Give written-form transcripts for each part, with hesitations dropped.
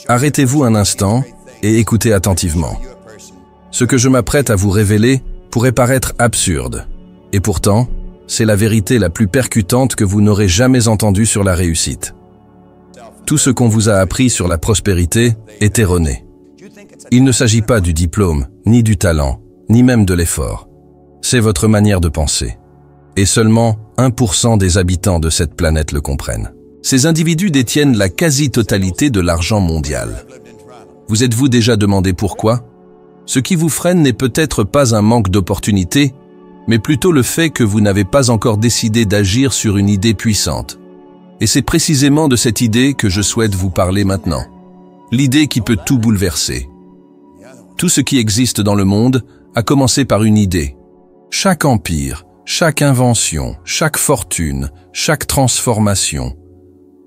Arrêtez-vous un instant et écoutez attentivement. Ce que je m'apprête à vous révéler pourrait paraître absurde. Et pourtant, c'est la vérité la plus percutante que vous n'aurez jamais entendue sur la réussite. Tout ce qu'on vous a appris sur la prospérité est erroné. Il ne s'agit pas du diplôme, ni du talent, ni même de l'effort. C'est votre manière de penser. Et seulement 1% des habitants de cette planète le comprennent. Ces individus détiennent la quasi-totalité de l'argent mondial. Vous êtes-vous déjà demandé pourquoi? Ce qui vous freine n'est peut-être pas un manque d'opportunité, mais plutôt le fait que vous n'avez pas encore décidé d'agir sur une idée puissante. Et c'est précisément de cette idée que je souhaite vous parler maintenant. L'idée qui peut tout bouleverser. Tout ce qui existe dans le monde a commencé par une idée. Chaque empire, chaque invention, chaque fortune, chaque transformation,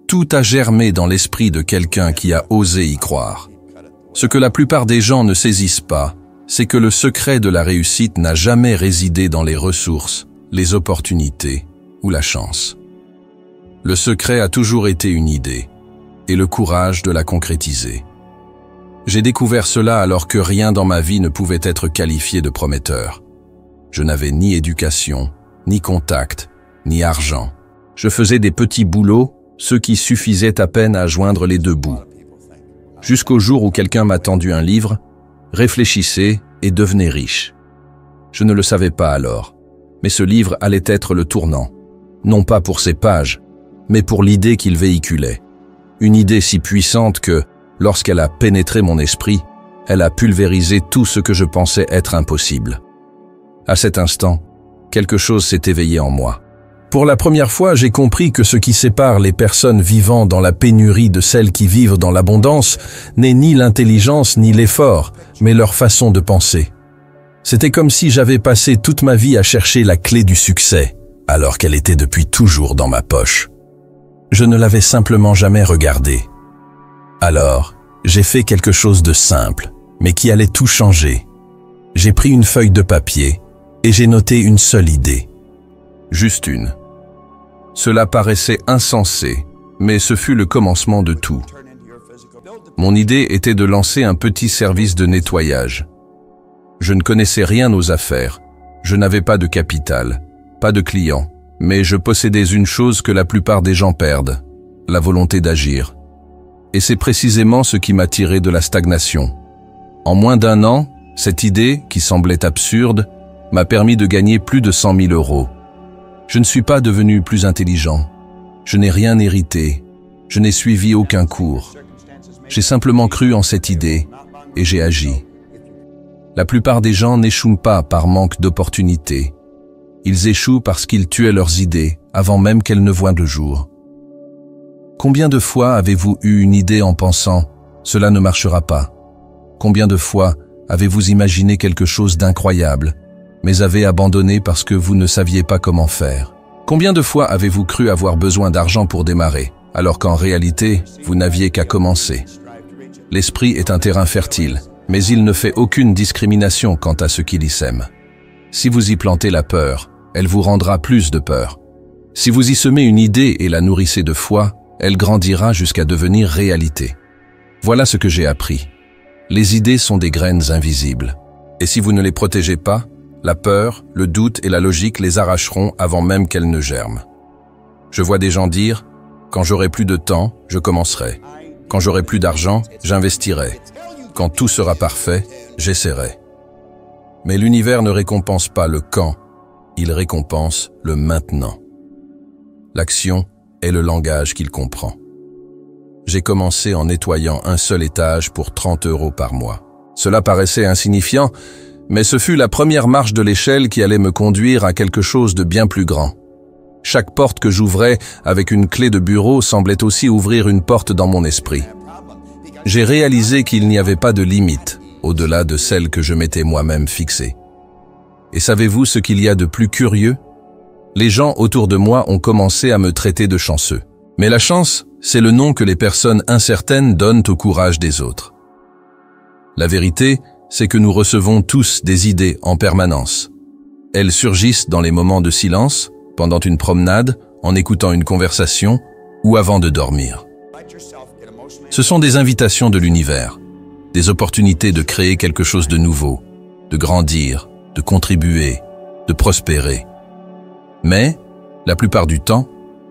tout a germé dans l'esprit de quelqu'un qui a osé y croire. Ce que la plupart des gens ne saisissent pas, c'est que le secret de la réussite n'a jamais résidé dans les ressources, les opportunités ou la chance. Le secret a toujours été une idée, et le courage de la concrétiser. J'ai découvert cela alors que rien dans ma vie ne pouvait être qualifié de prometteur. Je n'avais ni éducation, ni contact, ni argent. Je faisais des petits boulots, ceux qui suffisaient à peine à joindre les deux bouts. Jusqu'au jour où quelqu'un m'a tendu un livre, réfléchissez et devenez riche. Je ne le savais pas alors, mais ce livre allait être le tournant, non pas pour ses pages, mais pour l'idée qu'il véhiculait. Une idée si puissante que, lorsqu'elle a pénétré mon esprit, elle a pulvérisé tout ce que je pensais être impossible. À cet instant, quelque chose s'est éveillé en moi. Pour la première fois, j'ai compris que ce qui sépare les personnes vivant dans la pénurie de celles qui vivent dans l'abondance n'est ni l'intelligence ni l'effort, mais leur façon de penser. C'était comme si j'avais passé toute ma vie à chercher la clé du succès, alors qu'elle était depuis toujours dans ma poche. Je ne l'avais simplement jamais regardée. Alors, j'ai fait quelque chose de simple, mais qui allait tout changer. J'ai pris une feuille de papier et j'ai noté une seule idée. Juste une. Cela paraissait insensé, mais ce fut le commencement de tout. Mon idée était de lancer un petit service de nettoyage. Je ne connaissais rien aux affaires, je n'avais pas de capital, pas de clients, mais je possédais une chose que la plupart des gens perdent, la volonté d'agir. Et c'est précisément ce qui m'a tiré de la stagnation. En moins d'1 an, cette idée, qui semblait absurde, m'a permis de gagner plus de 100 000 €. Je ne suis pas devenu plus intelligent. Je n'ai rien hérité. Je n'ai suivi aucun cours. J'ai simplement cru en cette idée et j'ai agi. La plupart des gens n'échouent pas par manque d'opportunités. Ils échouent parce qu'ils tuaient leurs idées avant même qu'elles ne voient le jour. Combien de fois avez-vous eu une idée en pensant « cela ne marchera pas » ? Combien de fois avez-vous imaginé quelque chose d'incroyable mais avez abandonné parce que vous ne saviez pas comment faire? Combien de fois avez-vous cru avoir besoin d'argent pour démarrer, alors qu'en réalité, vous n'aviez qu'à commencer? L'esprit est un terrain fertile, mais il ne fait aucune discrimination quant à ce qu'il y sème. Si vous y plantez la peur, elle vous rendra plus de peur. Si vous y semez une idée et la nourrissez de foi, elle grandira jusqu'à devenir réalité. Voilà ce que j'ai appris. Les idées sont des graines invisibles. Et si vous ne les protégez pas, la peur, le doute et la logique les arracheront avant même qu'elles ne germent. Je vois des gens dire « Quand j'aurai plus de temps, je commencerai. Quand j'aurai plus d'argent, j'investirai. Quand tout sera parfait, j'essaierai. » Mais l'univers ne récompense pas le quand, il récompense le maintenant. L'action est le langage qu'il comprend. J'ai commencé en nettoyant un seul étage pour 30 € par mois. Cela paraissait insignifiant, mais ce fut la première marche de l'échelle qui allait me conduire à quelque chose de bien plus grand. Chaque porte que j'ouvrais avec une clé de bureau semblait aussi ouvrir une porte dans mon esprit. J'ai réalisé qu'il n'y avait pas de limite au-delà de celle que je m'étais moi-même fixée. Et savez-vous ce qu'il y a de plus curieux? Les gens autour de moi ont commencé à me traiter de chanceux. Mais la chance, c'est le nom que les personnes incertaines donnent au courage des autres. La vérité, c'est que nous recevons tous des idées en permanence. Elles surgissent dans les moments de silence, pendant une promenade, en écoutant une conversation ou avant de dormir. Ce sont des invitations de l'univers, des opportunités de créer quelque chose de nouveau, de grandir, de contribuer, de prospérer. Mais, la plupart du temps,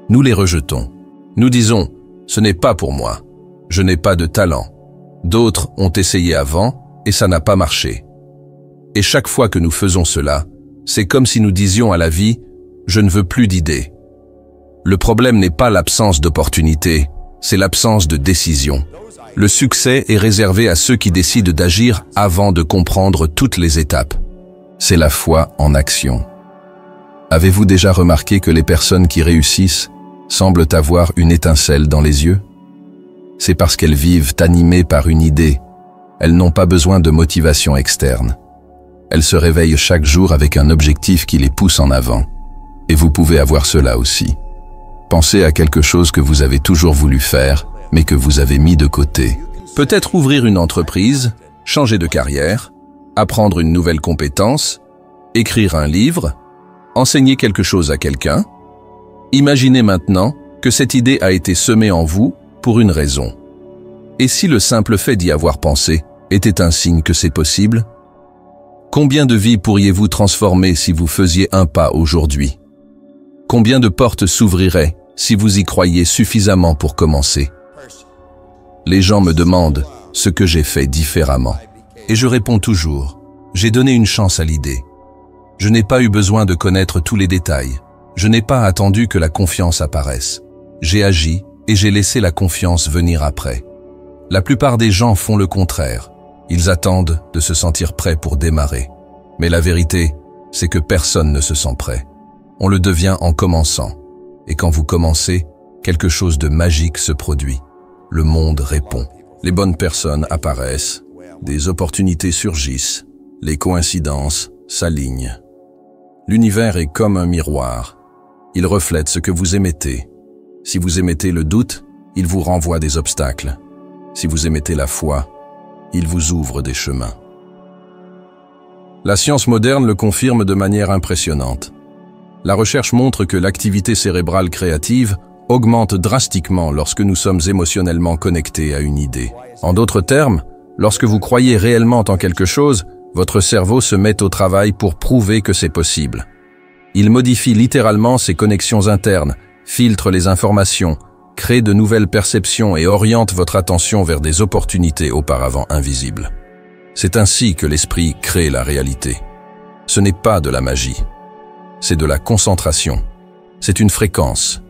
nous les rejetons. Nous disons, ce n'est pas pour moi, je n'ai pas de talent. D'autres ont essayé avant et ça n'a pas marché. Et chaque fois que nous faisons cela, c'est comme si nous disions à la vie, je ne veux plus d'idées. Le problème n'est pas l'absence d'opportunités, c'est l'absence de décision. Le succès est réservé à ceux qui décident d'agir avant de comprendre toutes les étapes. C'est la foi en action. Avez-vous déjà remarqué que les personnes qui réussissent semblent avoir une étincelle dans les yeux? C'est parce qu'elles vivent animées par une idée. Elles n'ont pas besoin de motivation externe. Elles se réveillent chaque jour avec un objectif qui les pousse en avant. Et vous pouvez avoir cela aussi. Pensez à quelque chose que vous avez toujours voulu faire, mais que vous avez mis de côté. Peut-être ouvrir une entreprise, changer de carrière, apprendre une nouvelle compétence, écrire un livre, enseigner quelque chose à quelqu'un. Imaginez maintenant que cette idée a été semée en vous pour une raison. Et si le simple fait d'y avoir pensé était un signe que c'est possible? Combien de vies pourriez-vous transformer si vous faisiez un pas aujourd'hui? Combien de portes s'ouvriraient si vous y croyiez suffisamment pour commencer? Les gens me demandent ce que j'ai fait différemment. Et je réponds toujours, j'ai donné une chance à l'idée. Je n'ai pas eu besoin de connaître tous les détails. Je n'ai pas attendu que la confiance apparaisse. J'ai agi et j'ai laissé la confiance venir après. La plupart des gens font le contraire. Ils attendent de se sentir prêts pour démarrer. Mais la vérité, c'est que personne ne se sent prêt. On le devient en commençant. Et quand vous commencez, quelque chose de magique se produit. Le monde répond. Les bonnes personnes apparaissent, des opportunités surgissent, les coïncidences s'alignent. L'univers est comme un miroir. Il reflète ce que vous émettez. Si vous émettez le doute, il vous renvoie des obstacles. Si vous émettez la foi, il vous ouvre des chemins. La science moderne le confirme de manière impressionnante. La recherche montre que l'activité cérébrale créative augmente drastiquement lorsque nous sommes émotionnellement connectés à une idée. En d'autres termes, lorsque vous croyez réellement en quelque chose, votre cerveau se met au travail pour prouver que c'est possible. Il modifie littéralement ses connexions internes, filtre les informations, crée de nouvelles perceptions et oriente votre attention vers des opportunités auparavant invisibles. C'est ainsi que l'esprit crée la réalité. Ce n'est pas de la magie. C'est de la concentration. C'est une fréquence.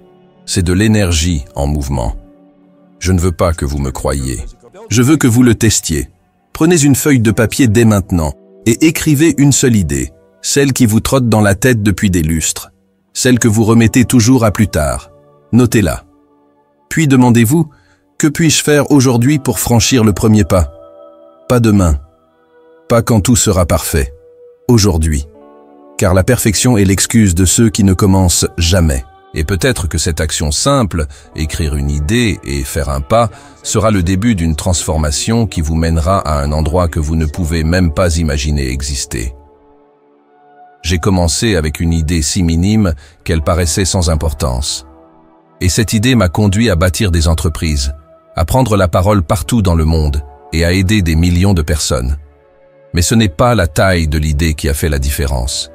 C'est de l'énergie en mouvement. Je ne veux pas que vous me croyiez. Je veux que vous le testiez. Prenez une feuille de papier dès maintenant et écrivez une seule idée, celle qui vous trotte dans la tête depuis des lustres, celle que vous remettez toujours à plus tard. Notez-la. Puis demandez-vous, que puis-je faire aujourd'hui pour franchir le premier pas? Pas demain. Pas quand tout sera parfait. Aujourd'hui. Car la perfection est l'excuse de ceux qui ne commencent jamais. Et peut-être que cette action simple, écrire une idée et faire un pas, sera le début d'une transformation qui vous mènera à un endroit que vous ne pouvez même pas imaginer exister. J'ai commencé avec une idée si minime qu'elle paraissait sans importance. Et cette idée m'a conduit à bâtir des entreprises, à prendre la parole partout dans le monde et à aider des millions de personnes. Mais ce n'est pas la taille de l'idée qui a fait la différence.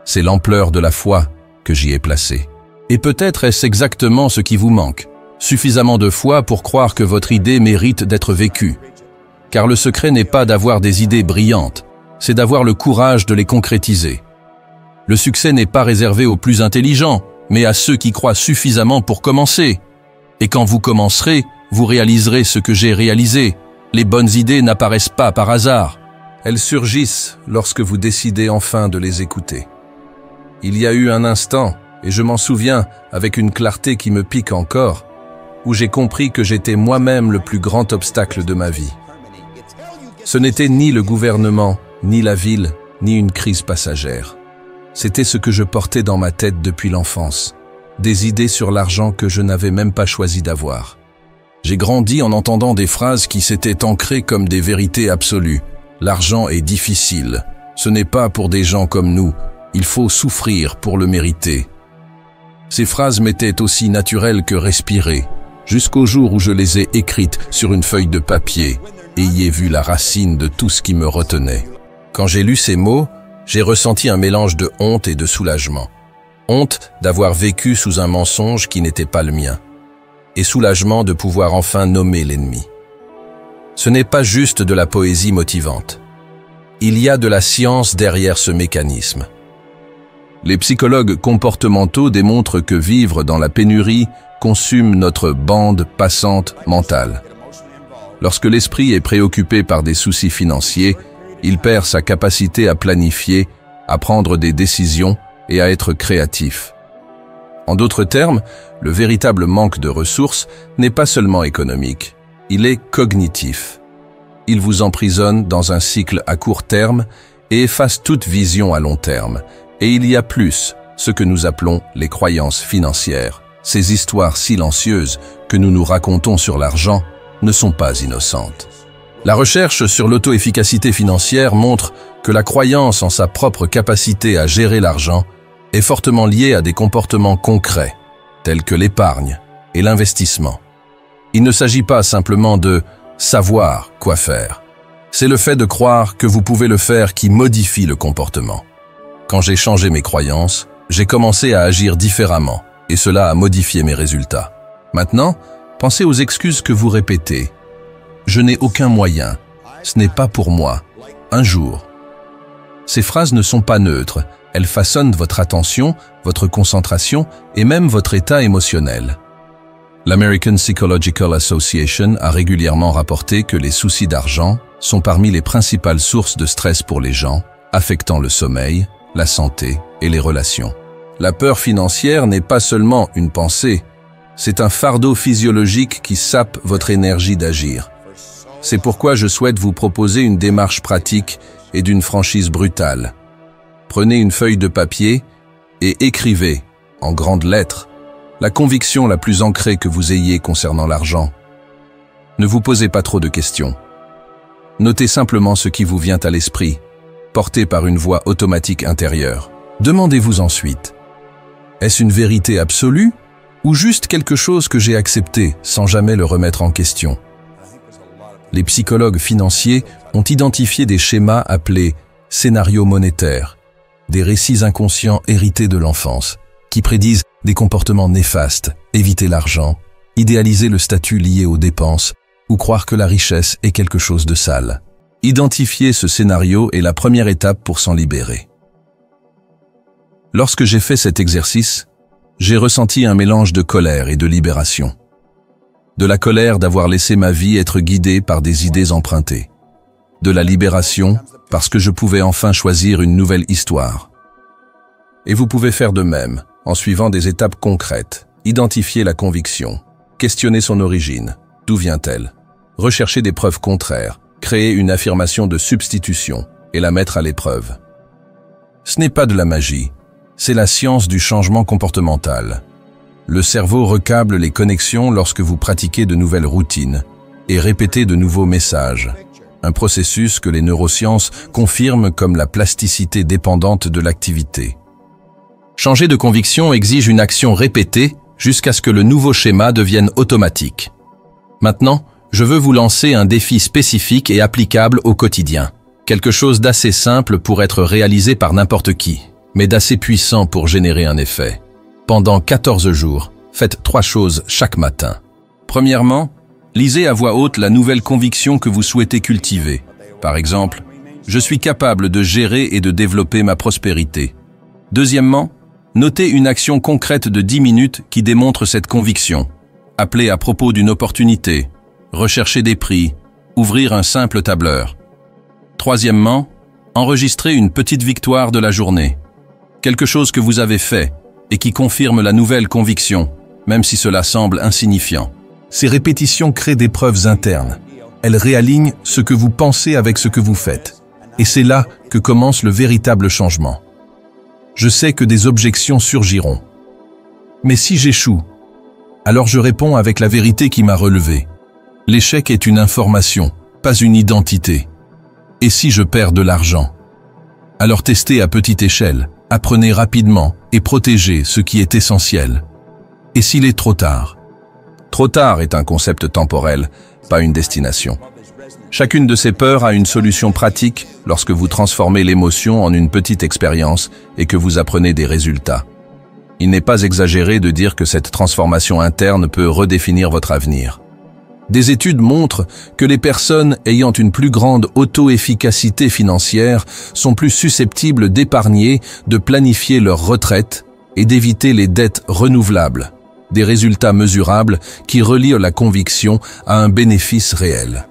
C'est l'ampleur de la foi que j'y ai placée. Et peut-être est-ce exactement ce qui vous manque, suffisamment de foi pour croire que votre idée mérite d'être vécue. Car le secret n'est pas d'avoir des idées brillantes, c'est d'avoir le courage de les concrétiser. Le succès n'est pas réservé aux plus intelligents, mais à ceux qui croient suffisamment pour commencer. Et quand vous commencerez, vous réaliserez ce que j'ai réalisé. Les bonnes idées n'apparaissent pas par hasard. Elles surgissent lorsque vous décidez enfin de les écouter. Il y a eu un instant, et je m'en souviens avec une clarté qui me pique encore, où j'ai compris que j'étais moi-même le plus grand obstacle de ma vie. Ce n'était ni le gouvernement, ni la ville, ni une crise passagère. C'était ce que je portais dans ma tête depuis l'enfance, des idées sur l'argent que je n'avais même pas choisi d'avoir. J'ai grandi en entendant des phrases qui s'étaient ancrées comme des vérités absolues. L'argent est difficile, ce n'est pas pour des gens comme nous, il faut souffrir pour le mériter. Ces phrases m'étaient aussi naturelles que respirer, jusqu'au jour où je les ai écrites sur une feuille de papier et y ai vu la racine de tout ce qui me retenait. Quand j'ai lu ces mots, j'ai ressenti un mélange de honte et de soulagement. Honte d'avoir vécu sous un mensonge qui n'était pas le mien, et soulagement de pouvoir enfin nommer l'ennemi. Ce n'est pas juste de la poésie motivante. Il y a de la science derrière ce mécanisme. Les psychologues comportementaux démontrent que vivre dans la pénurie consume notre bande passante mentale. Lorsque l'esprit est préoccupé par des soucis financiers, il perd sa capacité à planifier, à prendre des décisions et à être créatif. En d'autres termes, le véritable manque de ressources n'est pas seulement économique, il est cognitif. Il vous emprisonne dans un cycle à court terme et efface toute vision à long terme. Et il y a plus, ce que nous appelons les croyances financières. Ces histoires silencieuses que nous nous racontons sur l'argent ne sont pas innocentes. La recherche sur l'auto-efficacité financière montre que la croyance en sa propre capacité à gérer l'argent est fortement liée à des comportements concrets, tels que l'épargne et l'investissement. Il ne s'agit pas simplement de savoir quoi faire. C'est le fait de croire que vous pouvez le faire qui modifie le comportement. Quand j'ai changé mes croyances, j'ai commencé à agir différemment, et cela a modifié mes résultats. Maintenant, pensez aux excuses que vous répétez. Je n'ai aucun moyen. Ce n'est pas pour moi. Un jour. Ces phrases ne sont pas neutres. Elles façonnent votre attention, votre concentration et même votre état émotionnel. L'American Psychological Association a régulièrement rapporté que les soucis d'argent sont parmi les principales sources de stress pour les gens, affectant le sommeil, la santé et les relations. La peur financière n'est pas seulement une pensée, c'est un fardeau physiologique qui sape votre énergie d'agir. C'est pourquoi je souhaite vous proposer une démarche pratique et d'une franchise brutale. Prenez une feuille de papier et écrivez, en grandes lettres, la conviction la plus ancrée que vous ayez concernant l'argent. Ne vous posez pas trop de questions. Notez simplement ce qui vous vient à l'esprit, porté par une voix automatique intérieure. Demandez-vous ensuite, est-ce une vérité absolue ou juste quelque chose que j'ai accepté sans jamais le remettre en question? Les psychologues financiers ont identifié des schémas appelés scénarios monétaires, des récits inconscients hérités de l'enfance, qui prédisent des comportements néfastes, éviter l'argent, idéaliser le statut lié aux dépenses ou croire que la richesse est quelque chose de sale. Identifier ce scénario est la première étape pour s'en libérer. Lorsque j'ai fait cet exercice, j'ai ressenti un mélange de colère et de libération. De la colère d'avoir laissé ma vie être guidée par des idées empruntées. De la libération parce que je pouvais enfin choisir une nouvelle histoire. Et vous pouvez faire de même, en suivant des étapes concrètes. Identifier la conviction, questionner son origine, d'où vient-elle, rechercher des preuves contraires, créer une affirmation de substitution et la mettre à l'épreuve. Ce n'est pas de la magie, c'est la science du changement comportemental. Le cerveau recable les connexions lorsque vous pratiquez de nouvelles routines et répétez de nouveaux messages, un processus que les neurosciences confirment comme la plasticité dépendante de l'activité. Changer de conviction exige une action répétée jusqu'à ce que le nouveau schéma devienne automatique. Maintenant, je veux vous lancer un défi spécifique et applicable au quotidien. Quelque chose d'assez simple pour être réalisé par n'importe qui, mais d'assez puissant pour générer un effet. Pendant 14 jours, faites 3 choses chaque matin. Premièrement, lisez à voix haute la nouvelle conviction que vous souhaitez cultiver. Par exemple, je suis capable de gérer et de développer ma prospérité. Deuxièmement, notez une action concrète de 10 minutes qui démontre cette conviction. Appelez à propos d'une opportunité, rechercher des prix, ouvrir un simple tableur. Troisièmement, enregistrez une petite victoire de la journée. Quelque chose que vous avez fait et qui confirme la nouvelle conviction, même si cela semble insignifiant. Ces répétitions créent des preuves internes. Elles réalignent ce que vous pensez avec ce que vous faites. Et c'est là que commence le véritable changement. Je sais que des objections surgiront. Mais si j'échoue, alors je réponds avec la vérité qui m'a relevé. L'échec est une information, pas une identité. Et si je perds de l'argent? Alors testez à petite échelle, apprenez rapidement et protégez ce qui est essentiel. Et s'il est trop tard? Trop tard est un concept temporel, pas une destination. Chacune de ces peurs a une solution pratique lorsque vous transformez l'émotion en une petite expérience et que vous apprenez des résultats. Il n'est pas exagéré de dire que cette transformation interne peut redéfinir votre avenir. Des études montrent que les personnes ayant une plus grande auto-efficacité financière sont plus susceptibles d'épargner, de planifier leur retraite et d'éviter les dettes renouvelables, des résultats mesurables qui relient la conviction à un bénéfice réel.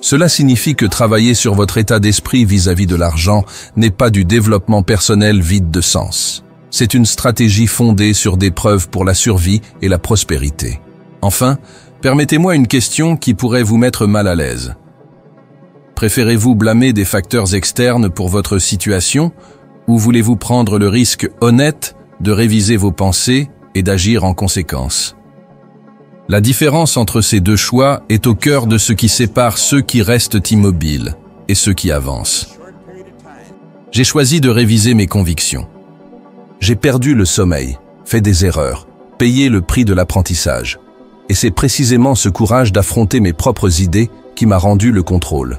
Cela signifie que travailler sur votre état d'esprit vis-à-vis de l'argent n'est pas du développement personnel vide de sens. C'est une stratégie fondée sur des preuves pour la survie et la prospérité. Enfin, permettez-moi une question qui pourrait vous mettre mal à l'aise. Préférez-vous blâmer des facteurs externes pour votre situation ou voulez-vous prendre le risque honnête de réviser vos pensées et d'agir en conséquence? La différence entre ces deux choix est au cœur de ce qui sépare ceux qui restent immobiles et ceux qui avancent. J'ai choisi de réviser mes convictions. J'ai perdu le sommeil, fait des erreurs, payé le prix de l'apprentissage. Et c'est précisément ce courage d'affronter mes propres idées qui m'a rendu le contrôle.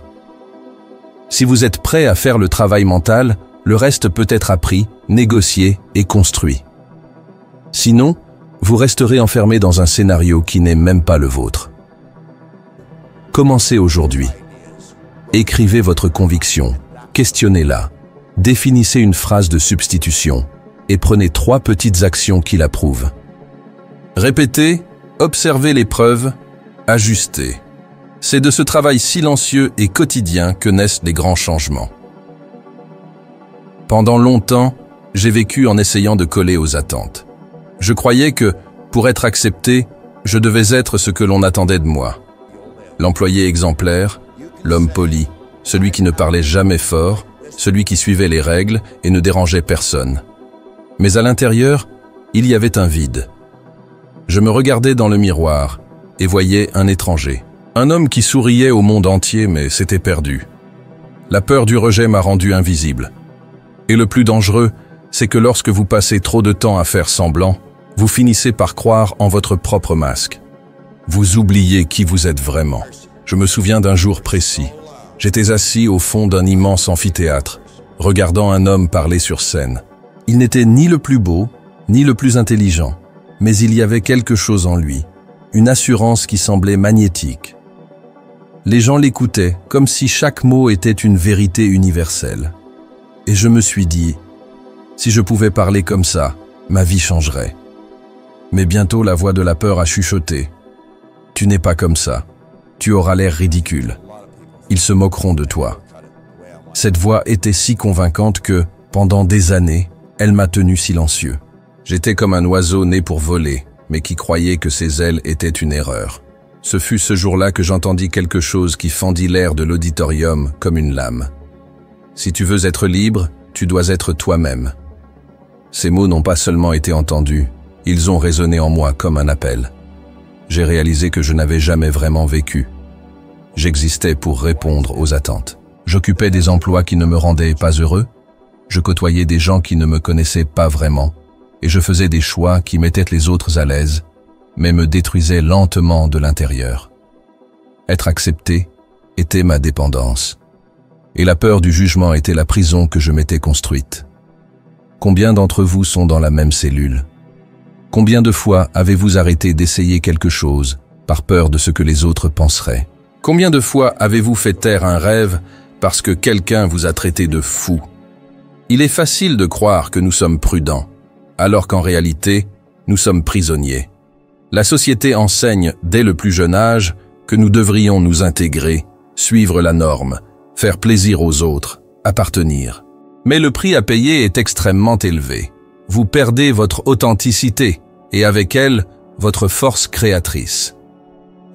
Si vous êtes prêt à faire le travail mental, le reste peut être appris, négocié et construit. Sinon, vous resterez enfermé dans un scénario qui n'est même pas le vôtre. Commencez aujourd'hui. Écrivez votre conviction, questionnez-la, définissez une phrase de substitution et prenez 3 petites actions qui la prouvent. Répétez, observez les preuves, ajustez. C'est de ce travail silencieux et quotidien que naissent les grands changements. Pendant longtemps, j'ai vécu en essayant de coller aux attentes. Je croyais que, pour être accepté, je devais être ce que l'on attendait de moi. L'employé exemplaire, l'homme poli, celui qui ne parlait jamais fort, celui qui suivait les règles et ne dérangeait personne. Mais à l'intérieur, il y avait un vide. Je me regardais dans le miroir et voyais un étranger. Un homme qui souriait au monde entier mais s'était perdu. La peur du rejet m'a rendu invisible. Et le plus dangereux, c'est que lorsque vous passez trop de temps à faire semblant, vous finissez par croire en votre propre masque. Vous oubliez qui vous êtes vraiment. Je me souviens d'un jour précis. J'étais assis au fond d'un immense amphithéâtre, regardant un homme parler sur scène. Il n'était ni le plus beau, ni le plus intelligent, mais il y avait quelque chose en lui, une assurance qui semblait magnétique. Les gens l'écoutaient comme si chaque mot était une vérité universelle. Et je me suis dit, si je pouvais parler comme ça, ma vie changerait. Mais bientôt la voix de la peur a chuchoté. Tu n'es pas comme ça. Tu auras l'air ridicule. Ils se moqueront de toi. Cette voix était si convaincante que, pendant des années, elle m'a tenu silencieux. J'étais comme un oiseau né pour voler, mais qui croyait que ses ailes étaient une erreur. Ce fut ce jour-là que j'entendis quelque chose qui fendit l'air de l'auditorium comme une lame. Si tu veux être libre, tu dois être toi-même. Ces mots n'ont pas seulement été entendus, ils ont résonné en moi comme un appel. J'ai réalisé que je n'avais jamais vraiment vécu. J'existais pour répondre aux attentes. J'occupais des emplois qui ne me rendaient pas heureux, je côtoyais des gens qui ne me connaissaient pas vraiment, et je faisais des choix qui mettaient les autres à l'aise, mais me détruisaient lentement de l'intérieur. Être accepté était ma dépendance, et la peur du jugement était la prison que je m'étais construite. Combien d'entre vous sont dans la même cellule? Combien de fois avez-vous arrêté d'essayer quelque chose par peur de ce que les autres penseraient? Combien de fois avez-vous fait taire un rêve parce que quelqu'un vous a traité de fou? Il est facile de croire que nous sommes prudents, alors qu'en réalité, nous sommes prisonniers. La société enseigne dès le plus jeune âge que nous devrions nous intégrer, suivre la norme, faire plaisir aux autres, appartenir. Mais le prix à payer est extrêmement élevé. Vous perdez votre authenticité et avec elle, votre force créatrice.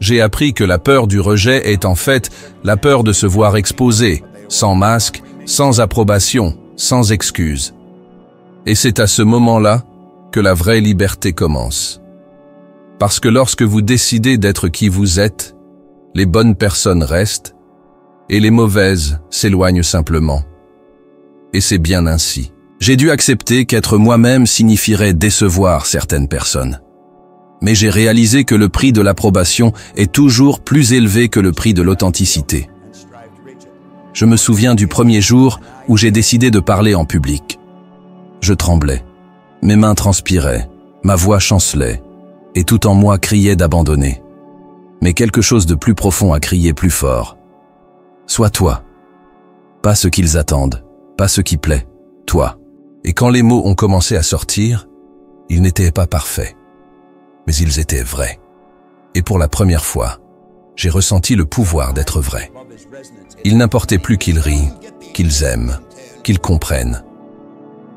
J'ai appris que la peur du rejet est en fait la peur de se voir exposé, sans masque, sans approbation, sans excuse. Et c'est à ce moment-là que la vraie liberté commence. Parce que lorsque vous décidez d'être qui vous êtes, les bonnes personnes restent et les mauvaises s'éloignent simplement. Et c'est bien ainsi. J'ai dû accepter qu'être moi-même signifierait décevoir certaines personnes. Mais j'ai réalisé que le prix de l'approbation est toujours plus élevé que le prix de l'authenticité. Je me souviens du premier jour où j'ai décidé de parler en public. Je tremblais, mes mains transpiraient, ma voix chancelait, et tout en moi criait d'abandonner. Mais quelque chose de plus profond a crié plus fort. Sois toi. Pas ce qu'ils attendent, pas ce qui plaît, toi. Et quand les mots ont commencé à sortir, ils n'étaient pas parfaits, mais ils étaient vrais. Et pour la première fois, j'ai ressenti le pouvoir d'être vrai. Il n'importait plus qu'ils rient, qu'ils aiment, qu'ils comprennent.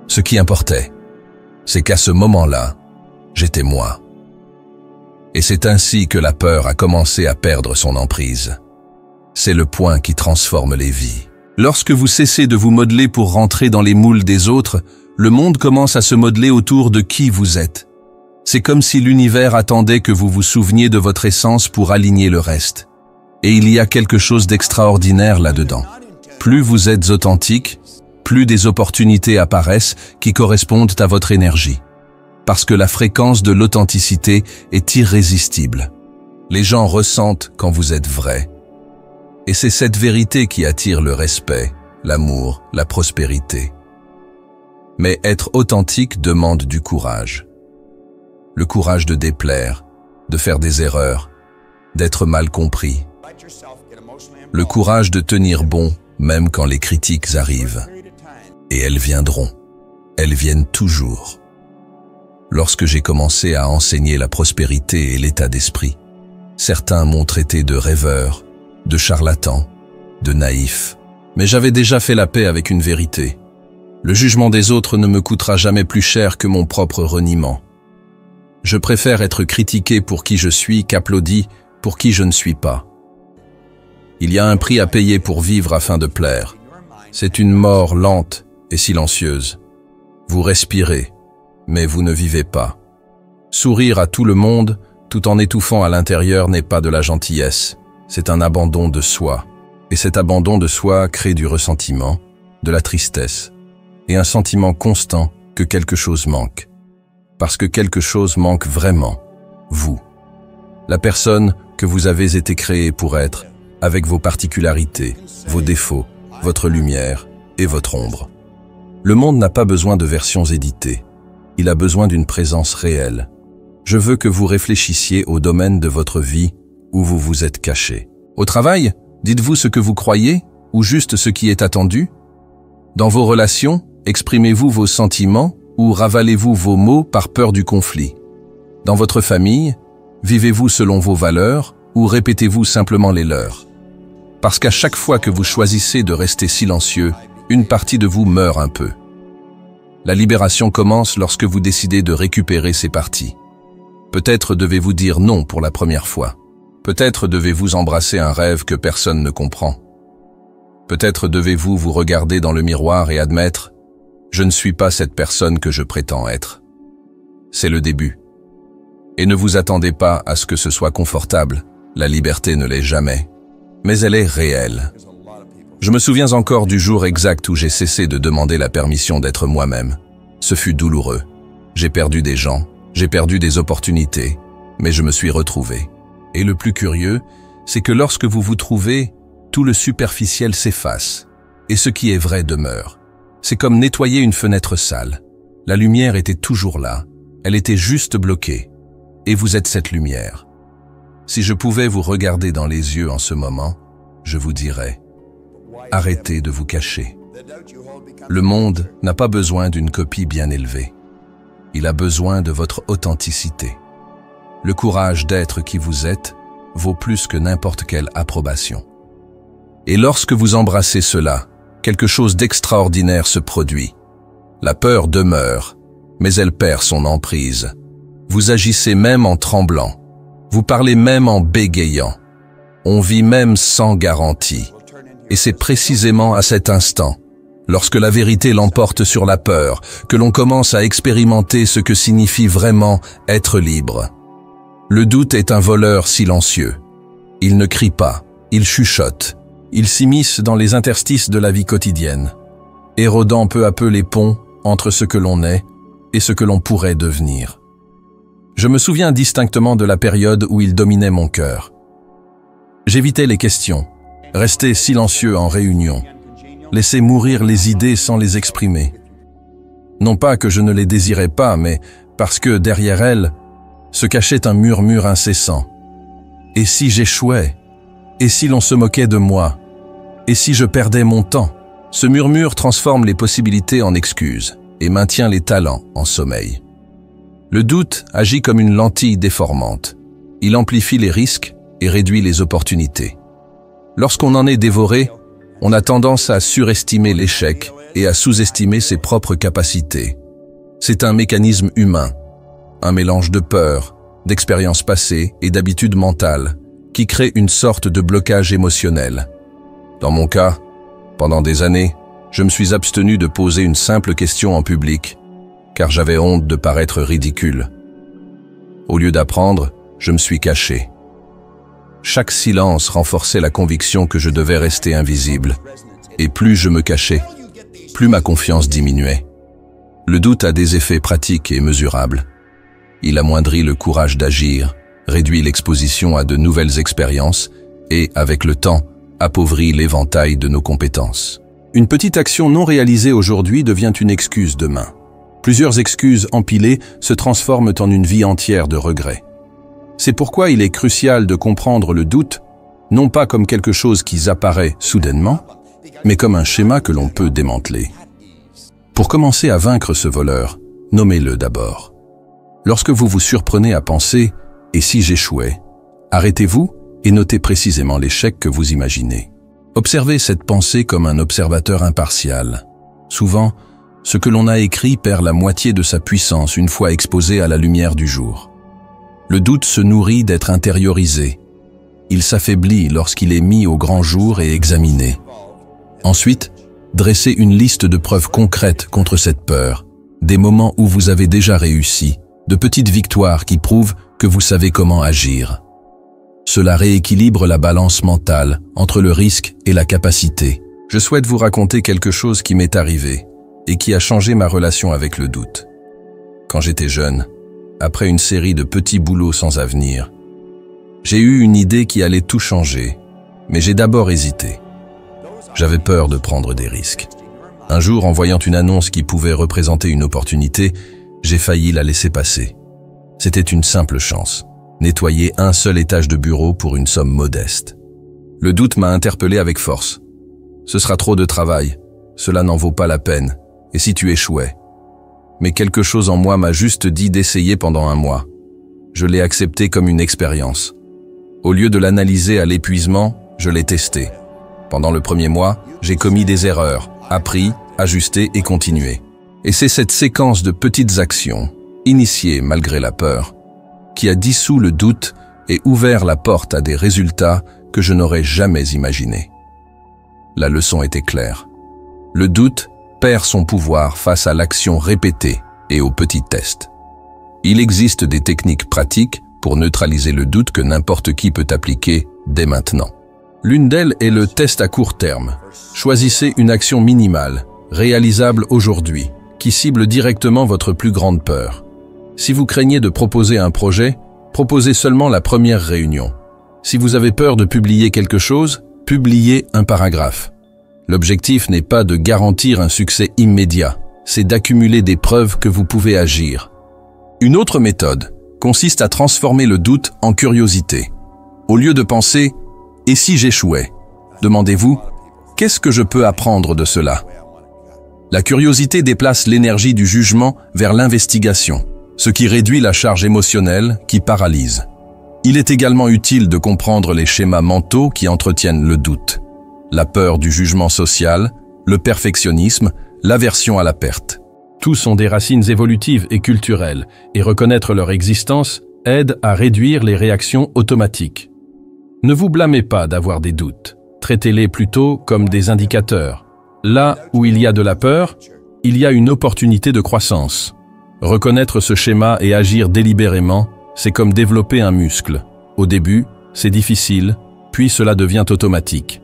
Ce qui importait, c'est qu'à ce moment-là, j'étais moi. Et c'est ainsi que la peur a commencé à perdre son emprise. C'est le point qui transforme les vies. Lorsque vous cessez de vous modeler pour rentrer dans les moules des autres, le monde commence à se modeler autour de qui vous êtes. C'est comme si l'univers attendait que vous vous souveniez de votre essence pour aligner le reste. Et il y a quelque chose d'extraordinaire là-dedans. Plus vous êtes authentique, plus des opportunités apparaissent qui correspondent à votre énergie. Parce que la fréquence de l'authenticité est irrésistible. Les gens ressentent quand vous êtes vrai. Et c'est cette vérité qui attire le respect, l'amour, la prospérité. Mais être authentique demande du courage. Le courage de déplaire, de faire des erreurs, d'être mal compris. Le courage de tenir bon, même quand les critiques arrivent. Et elles viendront. Elles viennent toujours. Lorsque j'ai commencé à enseigner la prospérité et l'état d'esprit, certains m'ont traité de rêveur, de charlatan, de naïf. Mais j'avais déjà fait la paix avec une vérité. Le jugement des autres ne me coûtera jamais plus cher que mon propre reniement. Je préfère être critiqué pour qui je suis qu'applaudi pour qui je ne suis pas. Il y a un prix à payer pour vivre afin de plaire. C'est une mort lente et silencieuse. Vous respirez, mais vous ne vivez pas. Sourire à tout le monde, tout en étouffant à l'intérieur, n'est pas de la gentillesse. C'est un abandon de soi. Et cet abandon de soi crée du ressentiment, de la tristesse, et un sentiment constant que quelque chose manque. Parce que quelque chose manque vraiment, vous. La personne que vous avez été créée pour être, avec vos particularités, vos défauts, votre lumière et votre ombre. Le monde n'a pas besoin de versions éditées. Il a besoin d'une présence réelle. Je veux que vous réfléchissiez au domaine de votre vie où vous vous êtes caché. Au travail, dites-vous ce que vous croyez ou juste ce qui est attendu? Dans vos relations, exprimez-vous vos sentiments ou ravalez-vous vos mots par peur du conflit? Dans votre famille, vivez-vous selon vos valeurs ou répétez-vous simplement les leurs? Parce qu'à chaque fois que vous choisissez de rester silencieux, une partie de vous meurt un peu. La libération commence lorsque vous décidez de récupérer ces parties. Peut-être devez-vous dire non pour la première fois. Peut-être devez-vous embrasser un rêve que personne ne comprend. Peut-être devez-vous vous regarder dans le miroir et admettre « Je ne suis pas cette personne que je prétends être ». C'est le début. Et ne vous attendez pas à ce que ce soit confortable. La liberté ne l'est jamais. Mais elle est réelle. Je me souviens encore du jour exact où j'ai cessé de demander la permission d'être moi-même. Ce fut douloureux. J'ai perdu des gens, j'ai perdu des opportunités, mais je me suis retrouvé. Et le plus curieux, c'est que lorsque vous vous trouvez, tout le superficiel s'efface, et ce qui est vrai demeure. C'est comme nettoyer une fenêtre sale. La lumière était toujours là, elle était juste bloquée, et vous êtes cette lumière. Si je pouvais vous regarder dans les yeux en ce moment, je vous dirais « Arrêtez de vous cacher ». Le monde n'a pas besoin d'une copie bien élevée. Il a besoin de votre authenticité. Le courage d'être qui vous êtes vaut plus que n'importe quelle approbation. Et lorsque vous embrassez cela, quelque chose d'extraordinaire se produit. La peur demeure, mais elle perd son emprise. Vous agissez même en tremblant. Vous parlez même en bégayant. On vit même sans garantie. Et c'est précisément à cet instant, lorsque la vérité l'emporte sur la peur, que l'on commence à expérimenter ce que signifie vraiment être libre. Le doute est un voleur silencieux. Il ne crie pas, il chuchote. Il s'immisce dans les interstices de la vie quotidienne, érodant peu à peu les ponts entre ce que l'on est et ce que l'on pourrait devenir. Je me souviens distinctement de la période où il dominait mon cœur. J'évitais les questions, restais silencieux en réunion, laissais mourir les idées sans les exprimer. Non pas que je ne les désirais pas, mais parce que derrière elles se cachait un murmure incessant. Et si j'échouais? Et si l'on se moquait de moi? Et si je perdais mon temps? Ce murmure transforme les possibilités en excuses et maintient les talents en sommeil. Le doute agit comme une lentille déformante. Il amplifie les risques et réduit les opportunités. Lorsqu'on en est dévoré, on a tendance à surestimer l'échec et à sous-estimer ses propres capacités. C'est un mécanisme humain, un mélange de peur, d'expériences passées et d'habitudes mentales qui crée une sorte de blocage émotionnel. Dans mon cas, pendant des années, je me suis abstenu de poser une simple question en public, car j'avais honte de paraître ridicule. Au lieu d'apprendre, je me suis caché. Chaque silence renforçait la conviction que je devais rester invisible, et plus je me cachais, plus ma confiance diminuait. Le doute a des effets pratiques et mesurables. Il amoindrit le courage d'agir, réduit l'exposition à de nouvelles expériences et, avec le temps, appauvrit l'éventail de nos compétences. Une petite action non réalisée aujourd'hui devient une excuse demain. Plusieurs excuses empilées se transforment en une vie entière de regrets. C'est pourquoi il est crucial de comprendre le doute, non pas comme quelque chose qui apparaît soudainement, mais comme un schéma que l'on peut démanteler. Pour commencer à vaincre ce voleur, nommez-le d'abord. Lorsque vous vous surprenez à penser « et si j'échouais ?», arrêtez-vous et notez précisément l'échec que vous imaginez. Observez cette pensée comme un observateur impartial. Souvent, ce que l'on a écrit perd la moitié de sa puissance une fois exposé à la lumière du jour. Le doute se nourrit d'être intériorisé. Il s'affaiblit lorsqu'il est mis au grand jour et examiné. Ensuite, dressez une liste de preuves concrètes contre cette peur, des moments où vous avez déjà réussi, de petites victoires qui prouvent que vous savez comment agir. Cela rééquilibre la balance mentale entre le risque et la capacité. Je souhaite vous raconter quelque chose qui m'est arrivé et qui a changé ma relation avec le doute. Quand j'étais jeune, après une série de petits boulots sans avenir, j'ai eu une idée qui allait tout changer, mais j'ai d'abord hésité. J'avais peur de prendre des risques. Un jour, en voyant une annonce qui pouvait représenter une opportunité, j'ai failli la laisser passer. C'était une simple chance. Nettoyer un seul étage de bureau pour une somme modeste. Le doute m'a interpellé avec force. Ce sera trop de travail. Cela n'en vaut pas la peine. Et si tu échouais? Mais quelque chose en moi m'a juste dit d'essayer pendant un mois. Je l'ai accepté comme une expérience. Au lieu de l'analyser à l'épuisement, je l'ai testé. Pendant le premier mois, j'ai commis des erreurs, appris, ajusté et continué. Et c'est cette séquence de petites actions, initiées malgré la peur, qui a dissous le doute et ouvert la porte à des résultats que je n'aurais jamais imaginés. La leçon était claire. Le doute perd son pouvoir face à l'action répétée et aux petits tests. Il existe des techniques pratiques pour neutraliser le doute que n'importe qui peut appliquer dès maintenant. L'une d'elles est le test à court terme. Choisissez une action minimale, réalisable aujourd'hui, qui cible directement votre plus grande peur. Si vous craignez de proposer un projet, proposez seulement la première réunion. Si vous avez peur de publier quelque chose, publiez un paragraphe. L'objectif n'est pas de garantir un succès immédiat, c'est d'accumuler des preuves que vous pouvez agir. Une autre méthode consiste à transformer le doute en curiosité. Au lieu de penser « et si j'échouais ?», demandez-vous « qu'est-ce que je peux apprendre de cela ?» La curiosité déplace l'énergie du jugement vers l'investigation, ce qui réduit la charge émotionnelle qui paralyse. Il est également utile de comprendre les schémas mentaux qui entretiennent le doute. La peur du jugement social, le perfectionnisme, l'aversion à la perte. Tous sont des racines évolutives et culturelles, et reconnaître leur existence aide à réduire les réactions automatiques. Ne vous blâmez pas d'avoir des doutes, traitez-les plutôt comme des indicateurs. Là où il y a de la peur, il y a une opportunité de croissance. Reconnaître ce schéma et agir délibérément, c'est comme développer un muscle. Au début, c'est difficile, puis cela devient automatique.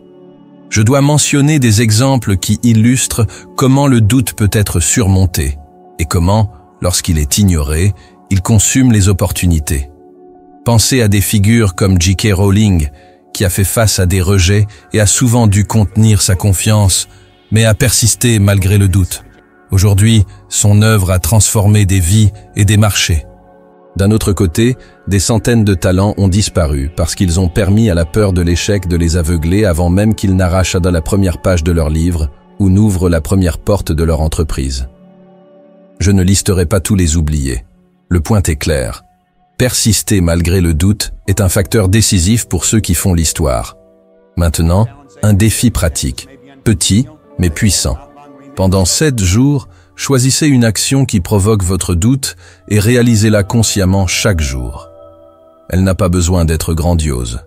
Je dois mentionner des exemples qui illustrent comment le doute peut être surmonté et comment, lorsqu'il est ignoré, Ils consument les opportunités. Pensez à des figures comme J.K. Rowling, qui a fait face à des rejets et a souvent dû contenir sa confiance, mais a persisté malgré le doute. Aujourd'hui, son œuvre a transformé des vies et des marchés. D'un autre côté, des centaines de talents ont disparu parce qu'ils ont permis à la peur de l'échec de les aveugler avant même qu'ils n'arrachent à la première page de leur livre ou n'ouvrent la première porte de leur entreprise. Je ne listerai pas tous les oubliés. Le point est clair. Persister malgré le doute est un facteur décisif pour ceux qui font l'histoire. Maintenant, un défi pratique, petit mais puissant. Pendant 7 jours, choisissez une action qui provoque votre doute et réalisez-la consciemment chaque jour. Elle n'a pas besoin d'être grandiose.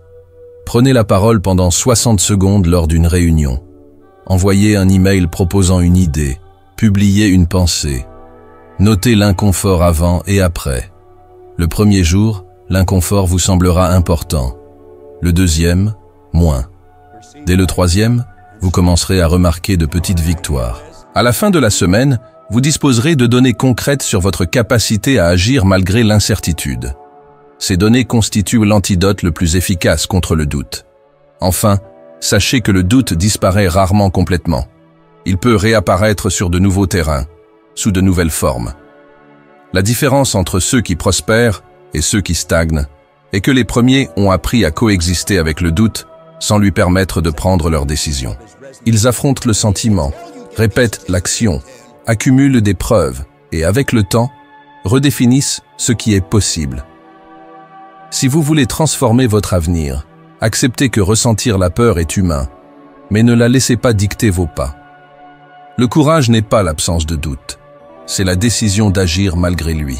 Prenez la parole pendant 60 secondes lors d'une réunion. Envoyez un email proposant une idée, publiez une pensée. Notez l'inconfort avant et après. Le premier jour, l'inconfort vous semblera important. Le deuxième, moins. Dès le troisième, vous commencerez à remarquer de petites victoires. À la fin de la semaine, vous disposerez de données concrètes sur votre capacité à agir malgré l'incertitude. Ces données constituent l'antidote le plus efficace contre le doute. Enfin, sachez que le doute disparaît rarement complètement. Il peut réapparaître sur de nouveaux terrains, sous de nouvelles formes. La différence entre ceux qui prospèrent et ceux qui stagnent est que les premiers ont appris à coexister avec le doute sans lui permettre de prendre leurs décisions. Ils affrontent le sentiment, répètent l'action, accumulent des preuves et, avec le temps, redéfinissent ce qui est possible. Si vous voulez transformer votre avenir, acceptez que ressentir la peur est humain, mais ne la laissez pas dicter vos pas. Le courage n'est pas l'absence de doute, c'est la décision d'agir malgré lui.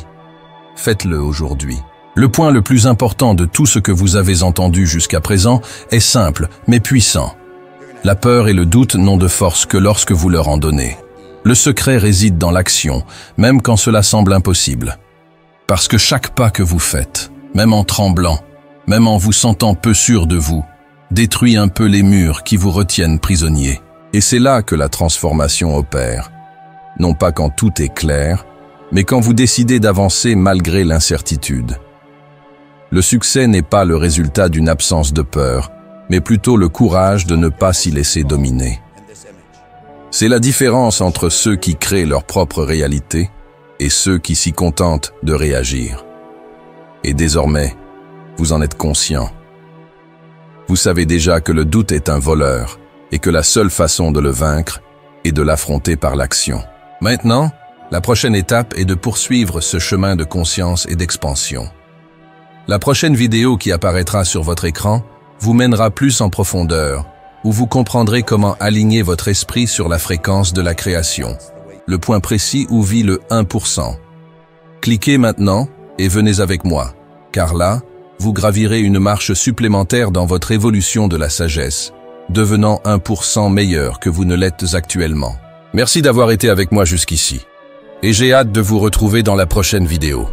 Faites-le aujourd'hui. Le point le plus important de tout ce que vous avez entendu jusqu'à présent est simple, mais puissant. La peur et le doute n'ont de force que lorsque vous leur en donnez. Le secret réside dans l'action, même quand cela semble impossible. Parce que chaque pas que vous faites, même en tremblant, même en vous sentant peu sûr de vous, détruit un peu les murs qui vous retiennent prisonniers. Et c'est là que la transformation opère. Non pas quand tout est clair, mais quand vous décidez d'avancer malgré l'incertitude. Le succès n'est pas le résultat d'une absence de peur, mais plutôt le courage de ne pas s'y laisser dominer. C'est la différence entre ceux qui créent leur propre réalité et ceux qui s'y contentent de réagir. Et désormais, vous en êtes conscient. Vous savez déjà que le doute est un voleur et que la seule façon de le vaincre est de l'affronter par l'action. Maintenant, la prochaine étape est de poursuivre ce chemin de conscience et d'expansion. La prochaine vidéo qui apparaîtra sur votre écran vous mènera plus en profondeur, où vous comprendrez comment aligner votre esprit sur la fréquence de la création, le point précis où vit le 1%. Cliquez maintenant et venez avec moi, car là, vous gravirez une marche supplémentaire dans votre évolution de la sagesse, devenant 1% meilleur que vous ne l'êtes actuellement. Merci d'avoir été avec moi jusqu'ici, et j'ai hâte de vous retrouver dans la prochaine vidéo.